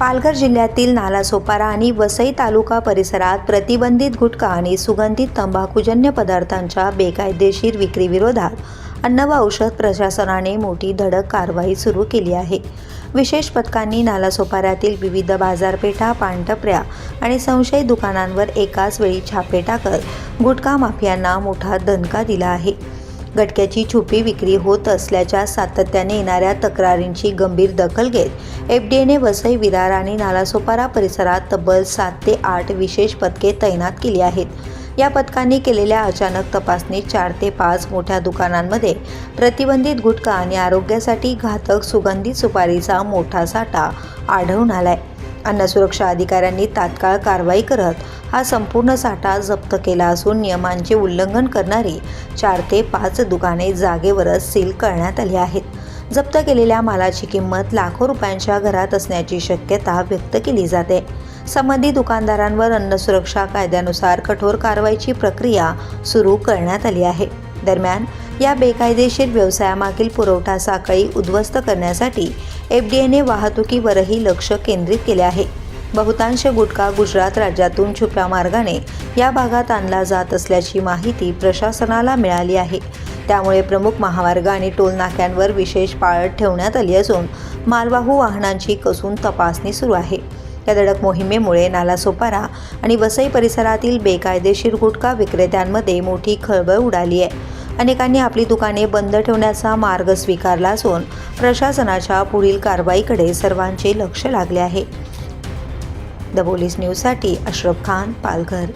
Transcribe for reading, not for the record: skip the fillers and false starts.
पालघर जिल्ह्यातील नालासोपारा आणि वसई तालुका परिसरात प्रतिबंधित गुटखा आणि सुगंधित तंबाखूजन्य पदार्थांच्या बेकायदेशीर विक्रीविरोधात अन्न व औषध प्रशासनाने मोठी धडक कारवाई सुरू केली आहे। विशेष पथकांनी नालासोपाऱ्यातील विविध बाजारपेठा, पानटपऱ्या आणि संशयित दुकानांवर एकाच वेळी छापे टाकत गुटखा माफियांना मोठा दणका दिला आहे। गटक्याची छुपी विक्री होत असल्याच्या सातत्याने येणाऱ्या तक्रारींची गंभीर दखल घेत एफडीएने वसई, विरार आणि नालासोपारा परिसरात तब्बल 7 ते 8 विशेष पथके तैनात केली आहेत। या पथकांनी केलेल्या अचानक तपासणीत 4 ते 5 मोठ्या दुकानांमध्ये प्रतिबंधित गुटखा आणि आरोग्यासाठी घातक सुगंधित सुपारीचा मोठा साठा आढळून आलाय। अन्न सुरक्षा अधिकाऱ्यांनी तात्काळ कारवाई करत हा संपूर्ण साठा जप्त केला असून नियमांचे उल्लंघन करणारी 4 ते 5 दुकाने जागेवरच सील करण्यात आली आहेत। जप्त केलेल्या मालाची किंमत लाखो रुपयांच्या घरात असण्याची शक्यता व्यक्त केली जाते। संबंधित दुकानदारांवर अन्न सुरक्षा कायद्यानुसार कठोर कारवाईची प्रक्रिया सुरू करण्यात आली आहे। दरम्यान या बेकायदेशीर व्यवसायामागील पुरवठा साखळी उद्ध्वस्त करण्यासाठी एफडीएने वाहतुकीवरही लक्ष केंद्रित केले आहे। बहुतांश गुटखा गुजरात राज्यातून छुप्या मार्गाने या भागात आणला जात असल्याची माहिती प्रशासनाला मिळाली आहे। त्यामुळे प्रमुख महामार्ग आणि टोल नाक्यांवर विशेष पाळत ठेवण्यात आली असून मालवाहू वाहनांची कसून तपासणी सुरू आहे। या धडक मोहिमेमुळे नालासोपारा आणि वसई परिसरातील बेकायदेशीर गुटखा विक्रेत्यांमध्ये मोठी खळबळ उडाली आहे। अनेकांनी आपली दुकाने बंद ठेवण्याचा मार्ग स्वीकारला असून प्रशासनाच्या पुढील कारवाईकडे सर्वांचे लक्ष लागले आहे। द पोलीस न्यूजसाठी अशरफ खान, पालघर।